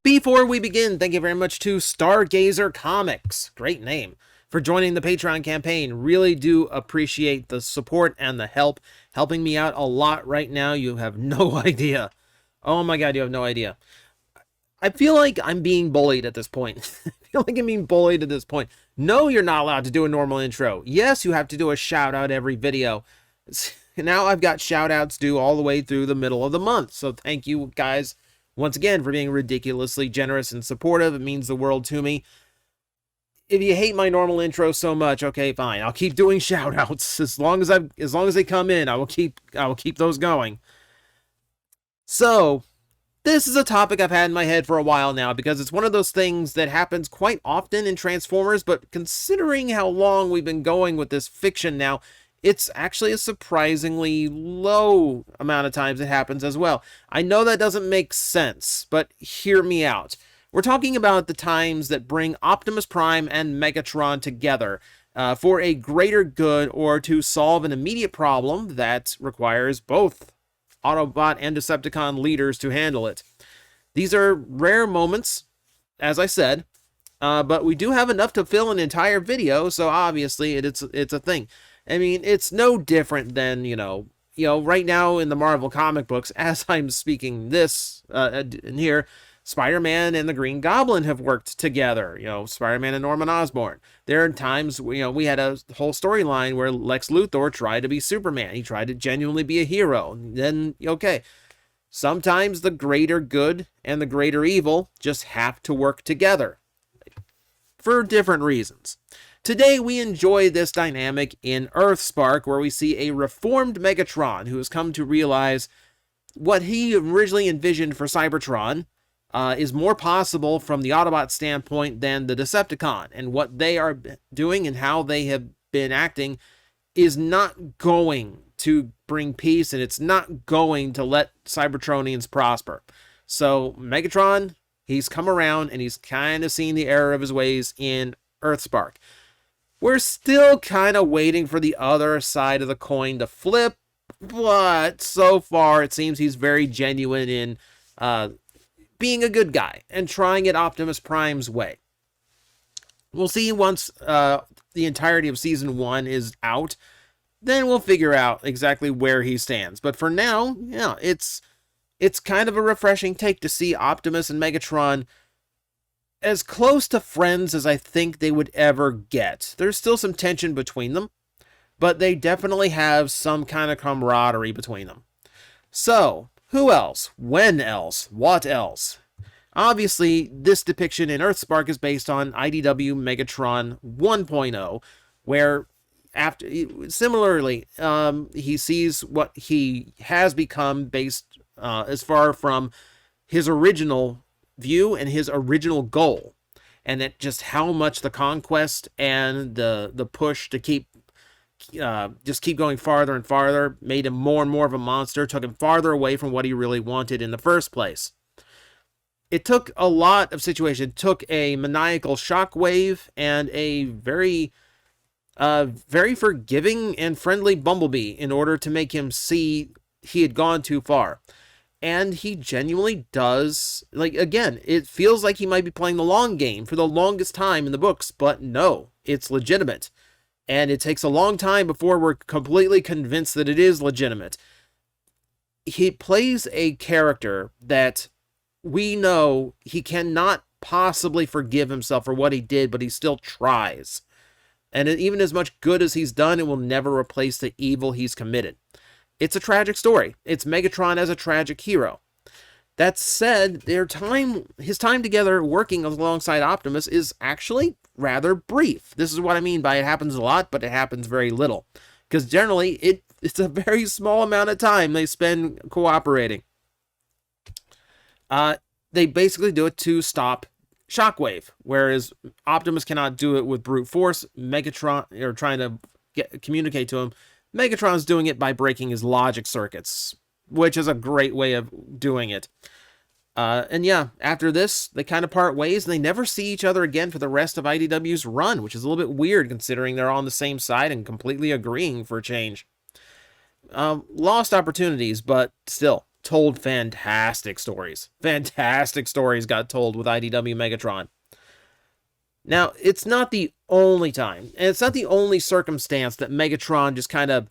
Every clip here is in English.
Before we begin, thank you very much to Stargazer Comics, great name, for joining the Patreon campaign. Really do appreciate the support and the help, helping me out a lot right now. You have no idea. Oh my god, you have no idea. I feel like I'm being bullied at this point. I feel like I'm being bullied at this point. No, you're not allowed to do a normal intro. Yes, you have to do a shout out every video. Now I've got shout outs due all the way through the middle of the month. So thank you guys once again for being ridiculously generous and supportive. It means the world to me. If you hate my normal intro so much, okay, fine. I'll keep doing shout outs as long as they come in. I will keep those going. So, this is a topic I've had in my head for a while now because it's one of those things that happens quite often in Transformers, but considering how long we've been going with this fiction now, it's actually a surprisingly low amount of times it happens as well. I know that doesn't make sense, but hear me out. We're talking about the times that bring Optimus Prime and Megatron together for a greater good or to solve an immediate problem that requires both Autobot and Decepticon leaders to handle it. These are rare moments, as I said, but we do have enough to fill an entire video, so obviously it's a thing. I mean, it's no different than, you know, right now in the Marvel comic books, as I'm speaking this in here, Spider-Man and the Green Goblin have worked together, Spider-Man and Norman Osborn. There are times, we had a whole storyline where Lex Luthor tried to be Superman. He tried to genuinely be a hero. Then, okay, sometimes the greater good and the greater evil just have to work together for different reasons. Today, we enjoy this dynamic in Earthspark, where we see a reformed Megatron who has come to realize what he originally envisioned for Cybertron is more possible from the Autobot standpoint than the Decepticon, and what they are doing and how they have been acting is not going to bring peace, and it's not going to let Cybertronians prosper. So Megatron, he's come around, and he's kind of seen the error of his ways in Earthspark. We're still kind of waiting for the other side of the coin to flip, but so far it seems he's very genuine in being a good guy and trying it Optimus Prime's way. We'll see once the entirety of Season 1 is out, then we'll figure out exactly where he stands. But for now, yeah, it's kind of a refreshing take to see Optimus and Megatron as close to friends as I think they would ever get. There's still some tension between them, but they definitely have some kind of camaraderie between them. So, who else? When else? What else? Obviously, this depiction in Earthspark is based on IDW Megatron 1.0, where similarly, he sees what he has become based as far from his original view and his original goal, and that just how much the conquest and the push to keep going farther and farther made him more and more of a monster, took him farther away from what he really wanted in the first place. It took a lot of situation. It took a maniacal shockwave and a very forgiving and friendly Bumblebee in order to make him see he had gone too far. And he genuinely does, again, it feels like he might be playing the long game for the longest time in the books, but no, it's legitimate. And it takes a long time before we're completely convinced that it is legitimate. He plays a character that we know he cannot possibly forgive himself for what he did, but he still tries. And even as much good as he's done, it will never replace the evil he's committed. It's a tragic story. It's Megatron as a tragic hero. That said, his time together working alongside Optimus is actually rather brief. This is what I mean by it happens a lot, but it happens very little. Because generally, it's a very small amount of time they spend cooperating. They basically do it to stop Shockwave, whereas Optimus cannot do it with brute force. Megatron, or trying to communicate to him, Megatron's doing it by breaking his logic circuits, which is a great way of doing it. And yeah, after this, they kind of part ways, and they never see each other again for the rest of IDW's run, which is a little bit weird considering they're on the same side and completely agreeing for a change. Lost opportunities, but still. told fantastic stories. Fantastic stories got told with IDW Megatron. Now, it's not the only time, and it's not the only circumstance that Megatron just kind of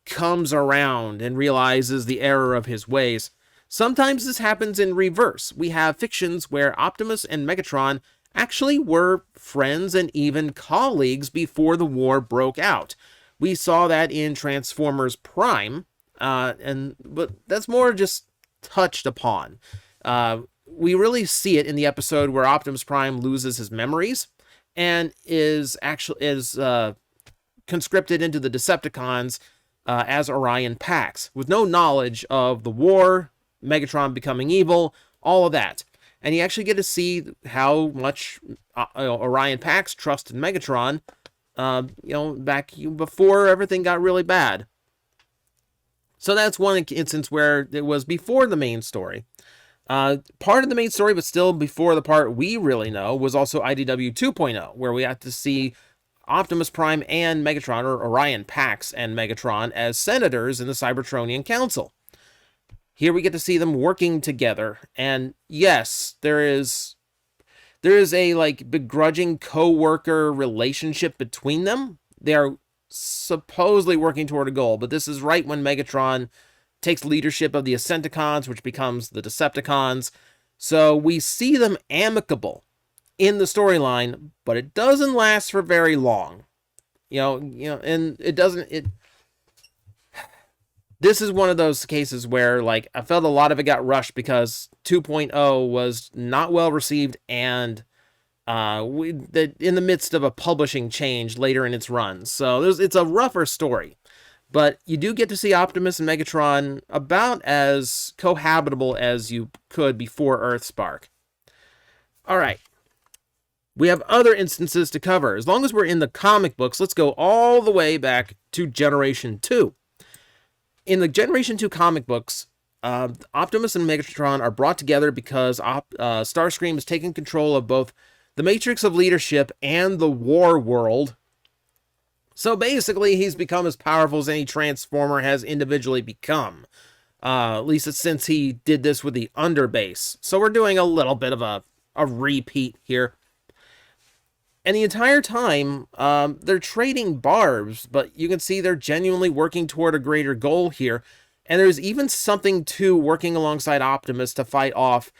comes around and realizes the error of his ways. Sometimes this happens in reverse. We have fictions where Optimus and Megatron actually were friends and even colleagues before the war broke out. We saw that in Transformers Prime, but that's more just touched upon. We really see it in the episode where Optimus Prime loses his memories and is conscripted into the Decepticons as Orion Pax, with no knowledge of the war, Megatron becoming evil, all of that. And you actually get to see how much Orion Pax trusted Megatron, back before everything got really bad. So that's one instance where it was before the main story. Part of the main story, but still before the part we really know, was also IDW 2.0, where we had to see Optimus Prime and Megatron, or Orion Pax and Megatron, as senators in the Cybertronian Council. Here we get to see them working together, and yes, there is a begrudging co-worker relationship between them. They are supposedly working toward a goal, but this is right when Megatron takes leadership of the Ascenticons, which becomes the Decepticons. So we see them amicable in the storyline, but it doesn't last for very long. And it doesn't. This is one of those cases where, I felt a lot of it got rushed because 2.0 was not well received, and in the midst of a publishing change later in its run. So it's a rougher story. But you do get to see Optimus and Megatron about as cohabitable as you could before Earthspark. All right. We have other instances to cover. As long as we're in the comic books, let's go all the way back to Generation 2. In the Generation 2 comic books, Optimus and Megatron are brought together because Starscream has taken control of both the Matrix of Leadership and the War World. So basically, he's become as powerful as any Transformer has individually become. At least since he did this with the Underbase. So we're doing a little bit of a repeat here. And the entire time, they're trading barbs, but you can see they're genuinely working toward a greater goal here. And there's even something to working alongside Optimus to fight off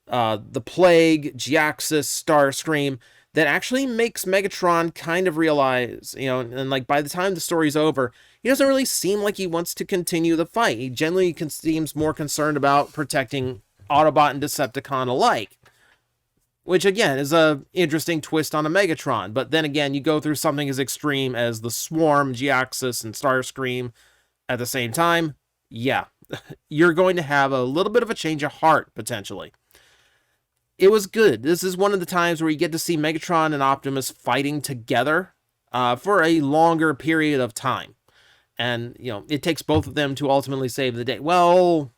the Plague, Geoxys, Starscream, that actually makes Megatron kind of realize, and by the time the story's over, he doesn't really seem like he wants to continue the fight. He generally seems more concerned about protecting Autobot and Decepticon alike. Which, again, is a interesting twist on a Megatron. But then again, you go through something as extreme as the Swarm, Geoxys, and Starscream at the same time. Yeah, you're going to have a little bit of a change of heart, potentially. It was good. This is one of the times where you get to see Megatron and Optimus fighting together for a longer period of time. And, it takes both of them to ultimately save the day. Well,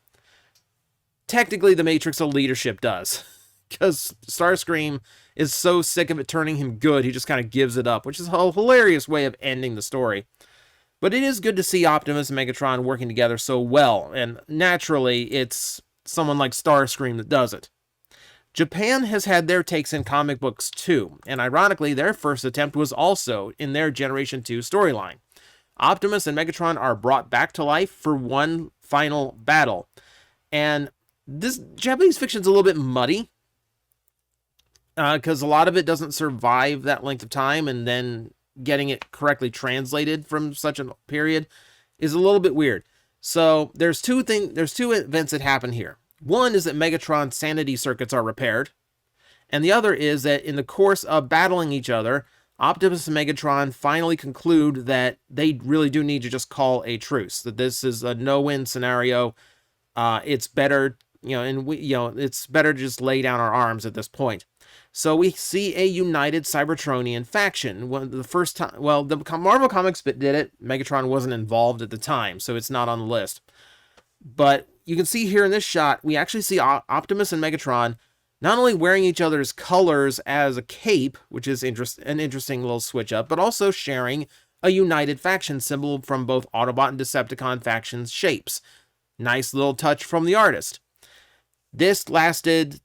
technically the Matrix of Leadership does. Because Starscream is so sick of it turning him good, he just kind of gives it up, which is a hilarious way of ending the story. But it is good to see Optimus and Megatron working together so well, and naturally, it's someone like Starscream that does it. Japan has had their takes in comic books too, and ironically, their first attempt was also in their Generation 2 storyline. Optimus and Megatron are brought back to life for one final battle, and this Japanese fiction is a little bit muddy, because a lot of it doesn't survive that length of time, and then getting it correctly translated from such a period is a little bit weird. So there's two events that happen here. One is that Megatron's sanity circuits are repaired, and the other is that in the course of battling each other, Optimus and Megatron finally conclude that they really do need to just call a truce, that this is a no-win scenario. It's better, it's better to just lay down our arms at this point. So we see a united Cybertronian faction. The first time, the Marvel Comics did it. Megatron wasn't involved at the time, so it's not on the list. But you can see here in this shot, we actually see Optimus and Megatron not only wearing each other's colors as a cape, which is an interesting little switch up, but also sharing a united faction symbol from both Autobot and Decepticon factions shapes. Nice little touch from the artist. This lasted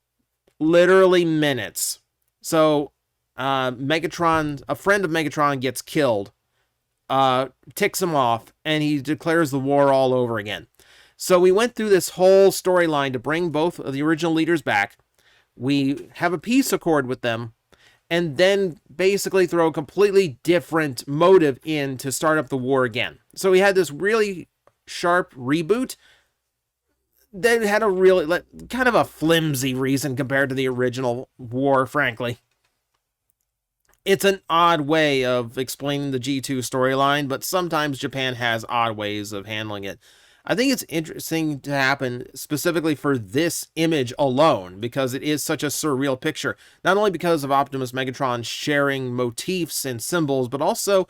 literally minutes. So Megatron, a friend of Megatron, gets killed, ticks him off, and he declares the war all over again. So we went through this whole storyline to bring both of the original leaders back. We have a peace accord with them, and then basically throw a completely different motive in to start up the war again. So we had this really sharp reboot that had a really kind of a flimsy reason compared to the original war, frankly. It's an odd way of explaining the G2 storyline, but sometimes Japan has odd ways of handling it. I think it's interesting to happen specifically for this image alone, because it is such a surreal picture. Not only because of Optimus Megatron sharing motifs and symbols, but also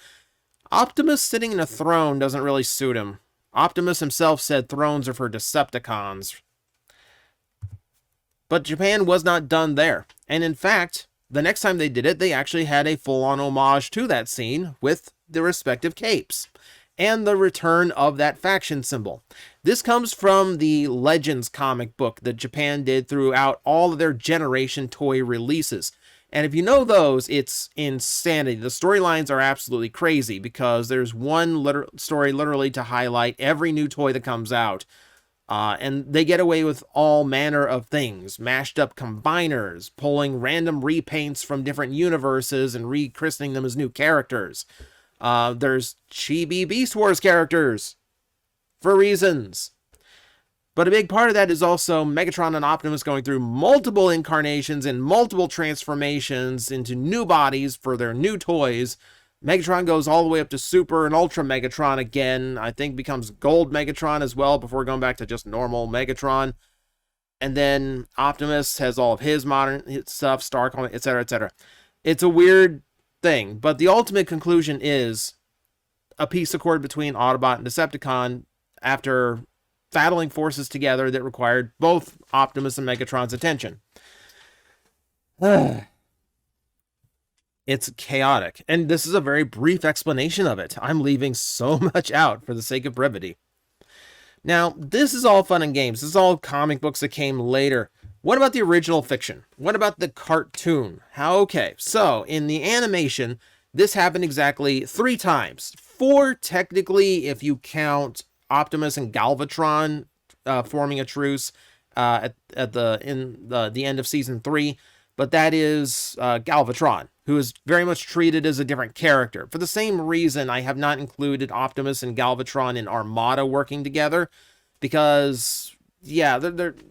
Optimus sitting in a throne doesn't really suit him. Optimus himself said thrones are for Decepticons. But Japan was not done there. And in fact, the next time they did it, they actually had a full-on homage to that scene with the respective capes and the return of that faction symbol. This comes from the Legends comic book that Japan did throughout all of their Generation toy releases. And if you know those, it's insanity. The storylines are absolutely crazy because there's one story literally to highlight every new toy that comes out. And they get away with all manner of things. Mashed up combiners, pulling random repaints from different universes and rechristening them as new characters. There's chibi Beast Wars characters for reasons. But a big part of that is also Megatron and Optimus going through multiple incarnations and multiple transformations into new bodies for their new toys. Megatron goes all the way up to Super and Ultra Megatron again. I think becomes Gold Megatron as well before going back to just normal Megatron. And then Optimus has all of his modern stuff, Star Command, etc., etc. It's a weird thing, but the ultimate conclusion is a peace accord between Autobot and Decepticon after battling forces together that required both Optimus and Megatron's attention. It's chaotic, and this is a very brief explanation of it. I'm leaving so much out for the sake of brevity. Now, this is all fun and games. This is all comic books that came later. What about the original fiction? What about the cartoon? Okay, so in the animation, this happened exactly 3 times. 4 technically if you count Optimus and Galvatron forming a truce at the end of season 3, but that is Galvatron, who is very much treated as a different character. For the same reason, I have not included Optimus and Galvatron in Armada working together, because yeah,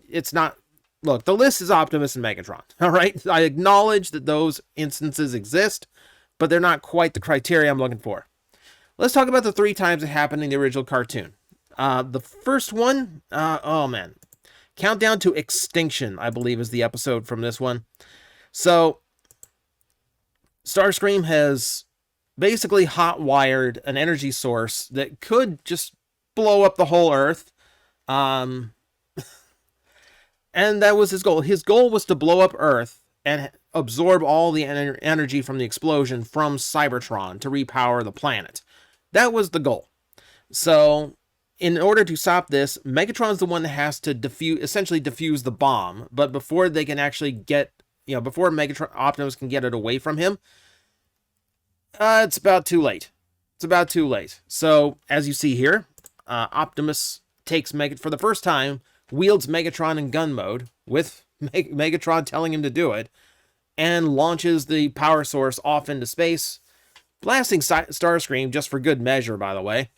it's not. Look, the list is Optimus and Megatron. All right, I acknowledge that those instances exist, but they're not quite the criteria I'm looking for. Let's talk about the 3 times it happened in the original cartoon. The first one, oh man, Countdown to Extinction, I believe, is the episode from this one. So, Starscream has basically hot-wired an energy source that could just blow up the whole Earth. And that was his goal. His goal was to blow up Earth and absorb all the energy from the explosion from Cybertron to repower the planet. That was the goal. So, in order to stop this, Megatron's the one that has to essentially defuse the bomb. But before they can actually before Optimus can get it away from him, it's about too late. It's about too late. So, as you see here, Optimus takes for the first time, wields Megatron in gun mode, with Megatron telling him to do it, and launches the power source off into space, blasting Starscream just for good measure, by the way.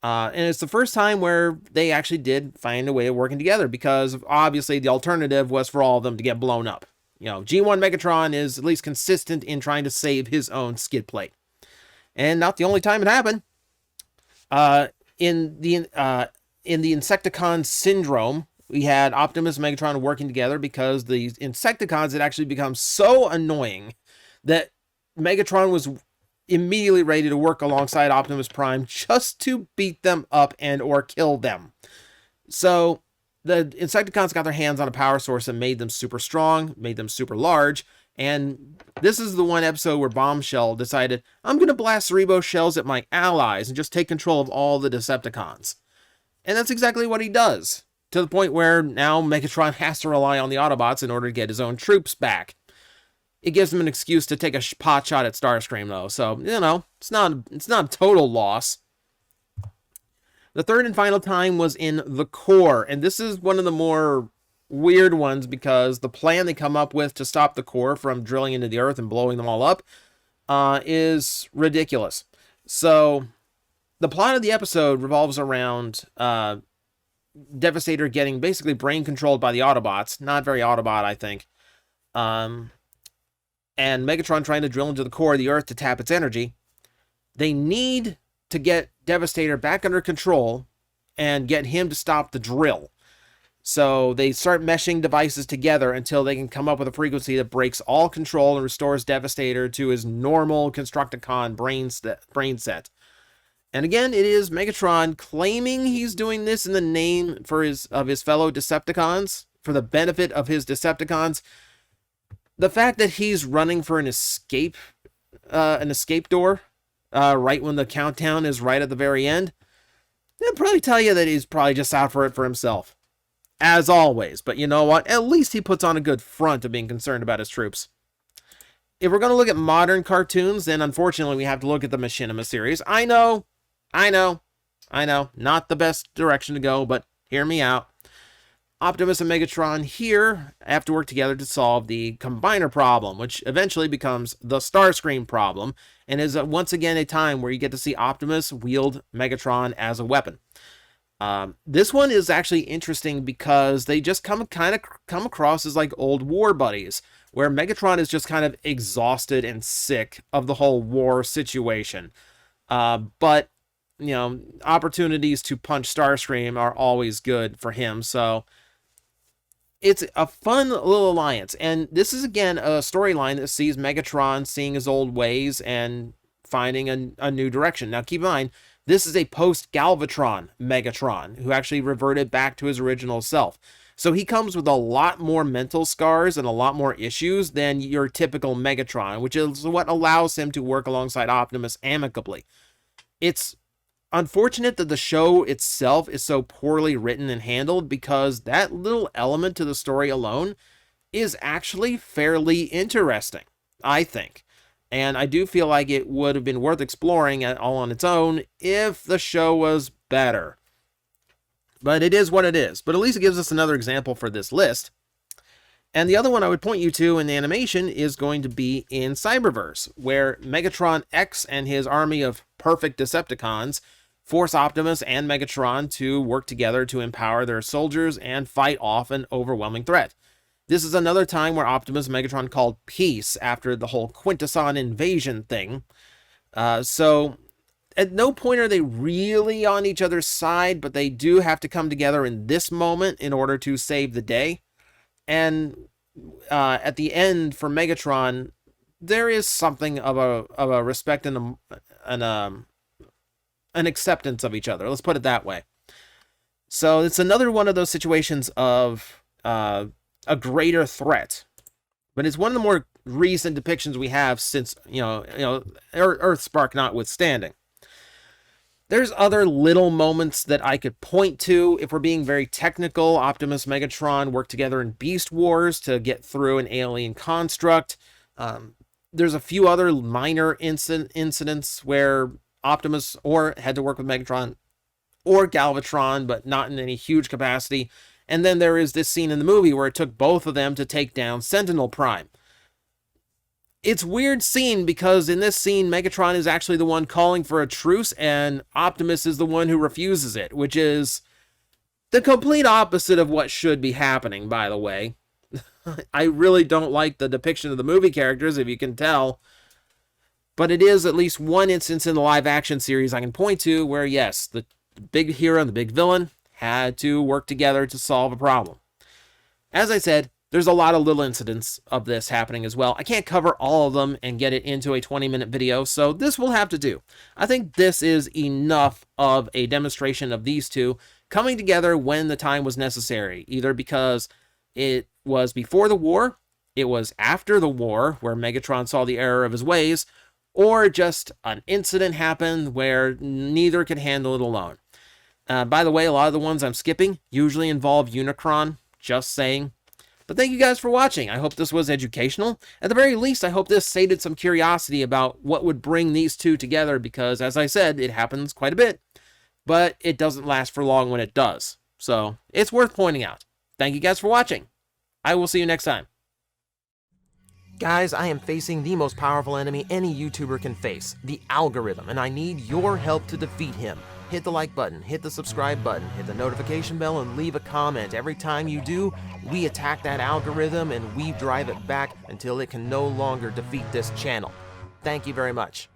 And it's the first time where they actually did find a way of working together, because obviously the alternative was for all of them to get blown up. G1 Megatron is at least consistent in trying to save his own skid plate. And not the only time it happened. In the Insecticon Syndrome, we had Optimus and Megatron working together because the Insecticons had actually become so annoying that Megatron was immediately ready to work alongside Optimus Prime just to beat them up and or kill them. So the Insecticons got their hands on a power source and made them super strong, made them super large, and this is the one episode where Bombshell decided, I'm going to blast Cerebro shells at my allies and just take control of all the Decepticons. And that's exactly what he does, to the point where now Megatron has to rely on the Autobots in order to get his own troops back. It gives him an excuse to take a pot shot at Starscream, though, so, you know, it's not a total loss. The third and final time was in the core, and this is one of the more weird ones because the plan they come up with to stop the core from drilling into the Earth and blowing them all up is ridiculous. So the plot of the episode revolves around Devastator getting basically brain controlled by the Autobots. Not very Autobot, I think. And Megatron trying to drill into the core of the Earth to tap its energy. They need to get Devastator back under control and get him to stop the drill. So they start meshing devices together until they can come up with a frequency that breaks all control and restores Devastator to his normal Constructicon brain set. And again, it is Megatron claiming he's doing this in the name of his fellow Decepticons, for the benefit of his Decepticons. The fact that he's running for an escape door, right when the countdown is right at the very end, it'll probably tell you that he's probably just out for it for himself. As always. But you know what? At least he puts on a good front of being concerned about his troops. If we're going to look at modern cartoons, then unfortunately we have to look at the Machinima series. I know. Not the best direction to go, but hear me out. Optimus and Megatron here have to work together to solve the Combiner problem, which eventually becomes the Starscream problem, and is once again a time where you get to see Optimus wield Megatron as a weapon. This one is actually interesting because they just come across as like old war buddies, where Megatron is just kind of exhausted and sick of the whole war situation. But, you know, opportunities to punch Starscream are always good for him, so it's a fun little alliance. And this is, again, a storyline that sees Megatron seeing his old ways and finding a new direction. Now, keep in mind, this is a post-Galvatron Megatron who actually reverted back to his original self. So he comes with a lot more mental scars and a lot more issues than your typical Megatron, which is what allows him to work alongside Optimus amicably. It's unfortunate that the show itself is so poorly written and handled, because that little element to the story alone is actually fairly interesting, I think. And I do feel like it would have been worth exploring all on its own if the show was better. But it is what it is. But at least it gives us another example for this list. And the other one I would point you to in the animation is going to be in Cyberverse, where Megatron X and his army of perfect Decepticons force Optimus and Megatron to work together to empower their soldiers and fight off an overwhelming threat. This is another time where Optimus and Megatron called peace after the whole Quintesson invasion thing. So at no point are they really on each other's side, but they do have to come together in this moment in order to save the day. And at the end, for Megatron, there is something of a respect and an acceptance of each other. Let's put it that way. So it's another one of those situations of a greater threat, but it's one of the more recent depictions we have since, Earthspark notwithstanding. There's other little moments that I could point to. If we're being very technical, Optimus and Megatron work together in Beast Wars to get through an alien construct. There's a few other minor incidents where Optimus had to work with Megatron or Galvatron, but not in any huge capacity. And then there is this scene in the movie where it took both of them to take down Sentinel Prime. It's a weird scene because in this scene, Megatron is actually the one calling for a truce and Optimus is the one who refuses it, which is the complete opposite of what should be happening, by the way. I really don't like the depiction of the movie characters, if you can tell. But it is at least one instance in the live-action series I can point to where, yes, the big hero and the big villain had to work together to solve a problem. As I said, there's a lot of little incidents of this happening as well. I can't cover all of them and get it into a 20-minute video, so this will have to do. I think this is enough of a demonstration of these two coming together when the time was necessary, either because it was before the war, it was after the war, where Megatron saw the error of his ways, or just an incident happened where neither could handle it alone. By the way, a lot of the ones I'm skipping usually involve Unicron, just saying. But thank you guys for watching. I hope this was educational. At the very least, I hope this sated some curiosity about what would bring these two together, because, as I said, it happens quite a bit, but it doesn't last for long when it does. So, it's worth pointing out. Thank you guys for watching. I will see you next time. Guys, I am facing the most powerful enemy any YouTuber can face, the algorithm, and I need your help to defeat him. Hit the like button, hit the subscribe button, hit the notification bell, and leave a comment. Every time you do, we attack that algorithm and we drive it back until it can no longer defeat this channel. Thank you very much.